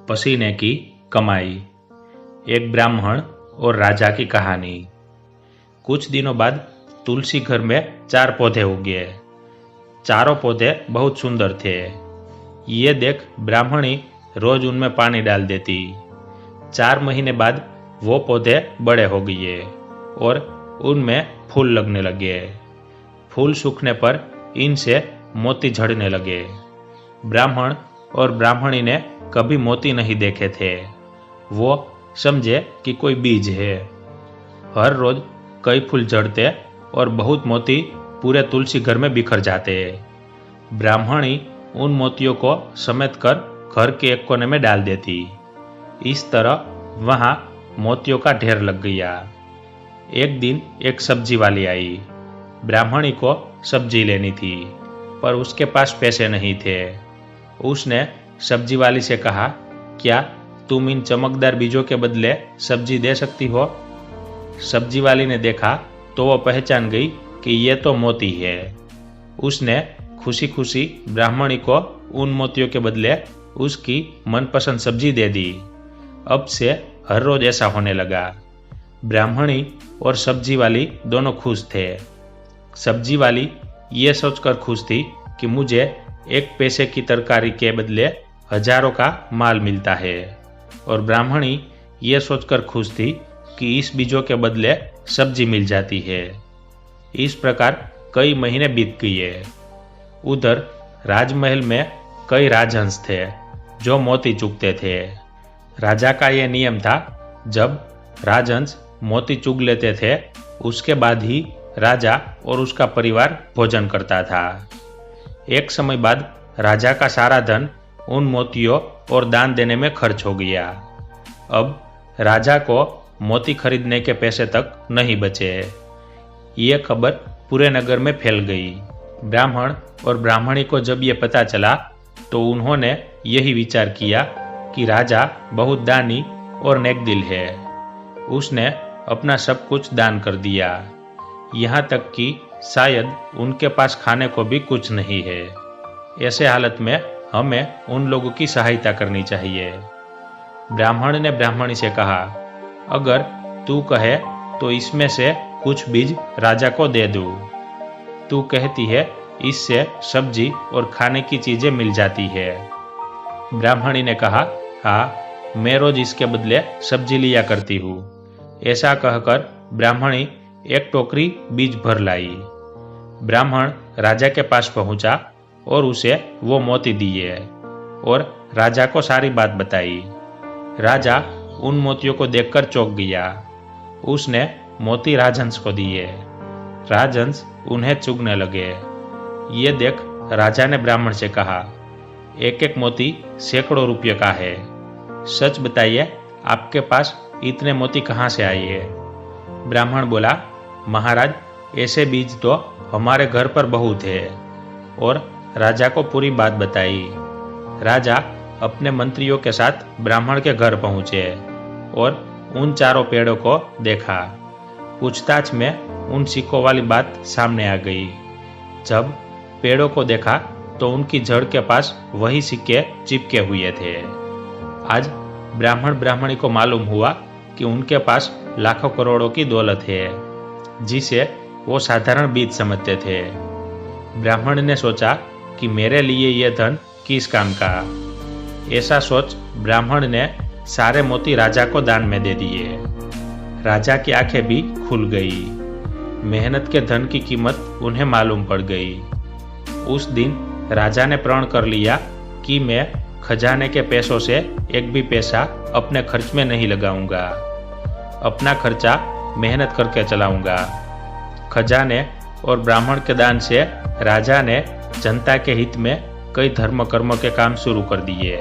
पसीने की कमाई। एक ब्राह्मण और राजा की कहानी। कुछ दिनों बाद तुलसी घर में 4 पौधे उगे। चारों पौधे बहुत सुंदर थे। ये देख ब्राह्मणी रोज उनमें पानी डाल देती। 4 महीने बाद वो पौधे बड़े हो गए और उनमें फूल लगने लगे। फूल सूखने पर इनसे मोती झड़ने लगे। ब्राह्मण और ब्राह्मणी ने कभी मोती नहीं देखे थे। वो समझे कि कोई बीज है। हर रोज कई फूल झड़ते और बहुत मोती पूरे तुलसी घर में बिखर जाते। ब्राह्मणी उन मोतियों को समेट कर घर के एक कोने में डाल देती। इस तरह वहां मोतियों का ढेर लग गया। एक दिन एक सब्जी वाली आई। ब्राह्मणी को सब्जी लेनी थी, पर उसके पास पैसे नहीं थे। उसने सब्जी वाली से कहा, क्या तुम इन चमकदार बीजों के बदले सब्जी दे सकती हो? सब्जी वाली ने देखा तो वो पहचान गई कि ये तो मोती है। उसने खुशी खुशी ब्राह्मणी को उन मोतियों के बदले उसकी मनपसंद सब्जी दे दी। अब से हर रोज ऐसा होने लगा। ब्राह्मणी और सब्जी वाली दोनों खुश थे। सब्जी वाली ये सोचकर खुश थी कि मुझे 1 पैसे की तरकारी के बदले हजारों का माल मिलता है, और ब्राह्मणी ये सोचकर खुश थी कि इस बीजों के बदले सब्जी मिल जाती है। इस प्रकार कई महीने बीत गए। उधर राजमहल में कई राजहंस थे जो मोती चुगते थे। राजा का यह नियम था, जब राजहंस मोती चुग लेते थे उसके बाद ही राजा और उसका परिवार भोजन करता था। एक समय बाद राजा का सारा धन उन मोतियों और दान देने में खर्च हो गया। अब राजा को मोती खरीदने के पैसे तक नहीं बचे। ये खबर पूरे नगर में फैल गई। ब्राह्मण और ब्राह्मणी को जब ये पता चला तो उन्होंने यही विचार किया कि राजा बहुत दानी और नेकदिल है। उसने अपना सब कुछ दान कर दिया, यहाँ तक कि शायद उनके पास खाने को भी कुछ नहीं है। ऐसे हालत में हमें उन लोगों की सहायता करनी चाहिए। ब्राह्मण ने ब्राह्मणी से कहा, अगर तू कहे तो इसमें से कुछ बीज राजा को दे दूं। तू कहती है इससे सब्जी और खाने की चीजें मिल जाती है। ब्राह्मणी ने कहा, हाँ, मैं रोज इसके बदले सब्जी लिया करती हूँ। ऐसा कहकर ब्राह्मणी एक टोकरी बीज भर लाई। ब्राह्मण राजा के पास पहुंचा और उसे वो मोती दिए और राजा को सारी बात बताई। राजा उन मोतियों को देखकर चौंक गया। उसने मोती राजहंस को दिए। राजहंस उन्हें चुगने लगे। ये देख राजा ने ब्राह्मण से कहा, एक एक मोती सैकड़ों रुपये का है। सच बताइए, आपके पास इतने मोती कहाँ से आए हैं? ब्राह्मण बोला, महाराज, ऐसे बीज तो हमारे घर पर बहुत है। और राजा को पूरी बात बताई। राजा अपने मंत्रियों के साथ ब्राह्मण के घर पहुंचे और उन चारों पेड़ों को देखा। पूछताछ में उन सिक्कों वाली बात सामने आ गई। जब पेड़ों को देखा तो उनकी जड़ के पास वही सिक्के चिपके हुए थे। आज ब्राह्मण ब्राह्मणी को मालूम हुआ कि उनके पास लाखों करोड़ों की दौलत है, जिसे वो साधारण बीज समझते थे। ब्राह्मण ने सोचा कि मेरे लिए यह धन किस काम का। ऐसा सोच ब्राह्मण ने सारे मोती राजा को दान में दे दिए। राजा की आंखें भी खुल गई। मेहनत के धन की कीमत उन्हें मालूम पड़ गई। उस दिन राजा ने प्रण कर लिया कि मैं खजाने के पैसों से एक भी पैसा अपने खर्च में नहीं लगाऊंगा। अपना खर्चा मेहनत करके चलाऊंगा। खजाने और ब्राह्मण के दान से राजा ने जनता के हित में कई धर्म कर्म के काम शुरू कर दिए।